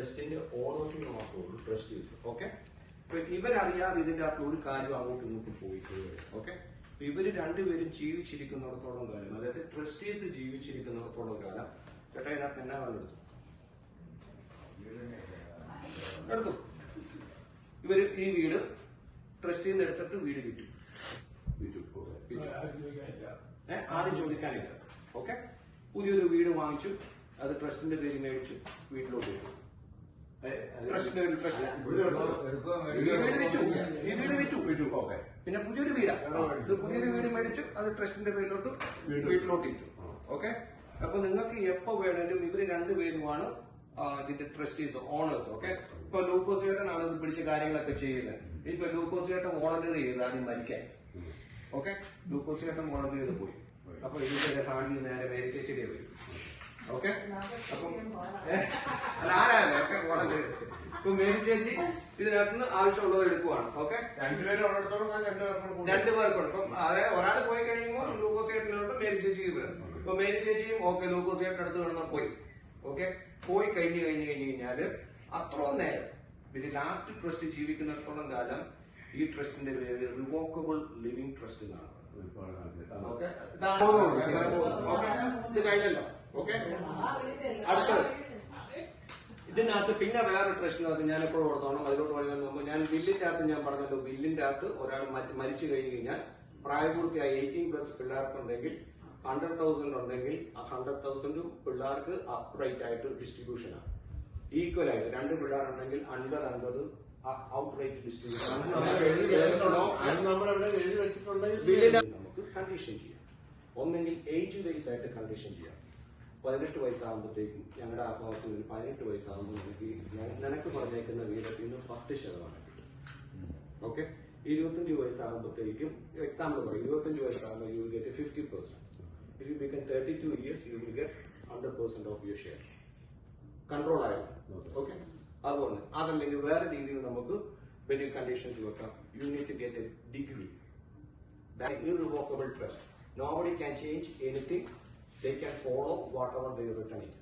ട്രസ്റ്റിന്റെ ഓണേഴ്സിന് മാത്രമേ ഉള്ളൂ ട്രസ്റ്റീസ്. ഓക്കെ, അപ്പൊ ഇവരറിയാതെ ഇതിന്റെ അകത്ത് ഒരു കാര്യം അങ്ങോട്ടും ഇങ്ങോട്ടും പോയിട്ട്. ഓക്കെ, ഇവര് രണ്ടുപേരും ജീവിച്ചിരിക്കുന്നിടത്തോളം കാലം, അതായത് ട്രസ്റ്റീസ് ജീവിച്ചിരിക്കുന്നിടത്തോളം കാലം ചേട്ടാ ഇതിനകത്ത് എന്നാ കണ്ടെടുത്തു ഇവര് ഈ വീട് ട്രസ്റ്റിന്ന് എടുത്തിട്ട് വീട് വിറ്റു. ആദ്യം ചോദിക്കാനില്ല. ഓക്കെ, പുതിയൊരു വീട് വാങ്ങിച്ചു, അത് ട്രസ്റ്റിന്റെ പേര് മേടിച്ചു, വീട്ടിലോട്ട് വിട്ടു. പിന്നെ പുതിയൊരു വീടാ, പുതിയൊരു വീട് മേടിച്ചു, അത് ട്രസ്റ്റിന്റെ പേരിലോട്ട് വീട്ടിലോട്ട് ഇട്ടു. ഓക്കെ, അപ്പൊ നിങ്ങൾക്ക് എപ്പോ വേണേലും ഇവര് രണ്ടുപേരുമാണ് ഇതിന്റെ ട്രസ്റ്റീസ്, ഓണേഴ്സ്. ഓക്കെ, ഇപ്പൊ ലൂക്കോസ് ചേട്ടനാണ് ഇത് പിടിച്ച കാര്യങ്ങളൊക്കെ ചെയ്യുന്നത്. ഇപ്പൊ ലൂക്കോസ് ചേട്ടൻ വോളണ്ടിയർ ചെയ്ത് ആദ്യം മരിക്കാൻ. ഓക്കെ, ലൂക്കോസ് ചേട്ടൻ വോളണ്ടിയർ ചെയ്ത് പോയി. അപ്പൊ ഇതിന്റെ ഹാൻഡിൽ നേരെ മേരി ചേച്ചിയുടെ വരും. ഓക്കെ, അപ്പം ആരായാലും ഓക്കെ വോളണ്ടിയർ. ഇപ്പൊ മേരി ചേച്ചി ഇതിനകത്തുനിന്ന് ആവശ്യമുള്ളത് എടുക്കുവാണ്. ഓക്കെ, രണ്ടുപേർക്കുണ്ട്. ഇപ്പം അതായത് ഒരാൾ പോയി കഴിയുമ്പോൾ ലൂക്കോസ് ചേട്ടനോട്ട് മേരി ചേച്ചിക്ക് വരും. ഇപ്പൊ മേരി ചേച്ചിയും ഓക്കെ ലൂക്കോസ് ചേട്ടൻ അടുത്ത് കിടന്നാൽ പോയി. ഓക്കെ, പോയി കഴിഞ്ഞാല് അത്രയും നേരം ഇത് ലാസ്റ്റ് ട്രസ്റ്റ് ജീവിക്കുന്നിടത്തോളം കാലം ഈ ട്രസ്റ്റിന്റെ പേര് റിവോക്കബിൾ ലിവിംഗ് ട്രസ്റ്റ് എന്നാണ്. ഓക്കെ, ഇത് കഴിഞ്ഞല്ലോ. ഓക്കെ, അടുത്തത് ഇതിനകത്ത് പിന്നെ വേറെ ട്രസ്റ്റിനകത്ത് ഞാൻ എപ്പോഴും ഓർത്തോണം. അതിലോട്ട് വളരെ മുമ്പ് ഞാൻ ബില്ലിന്റെ അകത്ത് ഞാൻ പറഞ്ഞല്ലോ, ബില്ലിന്റെ അകത്ത് ഒരാൾ മരിച്ചു കഴിഞ്ഞു കഴിഞ്ഞാൽ പ്രായപൂർത്തിയായി 18+ പിള്ളേർക്കുണ്ടെങ്കിൽ 100,000 ഉണ്ടെങ്കിൽ ആ 100,000 പിള്ളേർക്ക് അപ്രൈറ്റ് ആയിട്ട് ഡിസ്ട്രിബ്യൂഷനാണ്. ഈക്വൽ ആയിട്ട് 2 പിള്ളേരുണ്ടെങ്കിൽ 50 ഔട്ട്റൈറ്റ് ഡിസ്ട്രിബ്യൂഷൻ. നമുക്ക് കണ്ടീഷൻ ചെയ്യാം. ഒന്നെങ്കിൽ ഏജ് വൈസ് ആയിട്ട് കണ്ടീഷൻ ചെയ്യാം. 18 വയസ്സാകുമ്പോഴത്തേക്കും ഞങ്ങളുടെ ആ ഭാഗത്ത് നിന്ന് 18 വയസ്സാകുമ്പോൾ നിനക്ക് പറഞ്ഞേക്കുന്ന വീതത്തിൽ നിന്ന് 10% കിട്ടും. ഓക്കെ, 25 വയസ്സാകുമ്പോഴത്തേക്കും എക്സാമ്പിൾ പറയും, 25 വയസ്സാകുമ്പോൾ you will get 50%. If you become 32 years, you will get 100% of your share. Control ആയിരുന്നു. ഓക്കെ, അതുകൊണ്ട് അതല്ലെങ്കിൽ വേറെ രീതിയിൽ നമുക്ക് വലിയ കണ്ടീഷൻസ് വെക്കാം. You need to get a degree. That irrevocable trust. Nobody can change anything. They can follow whatever they written in.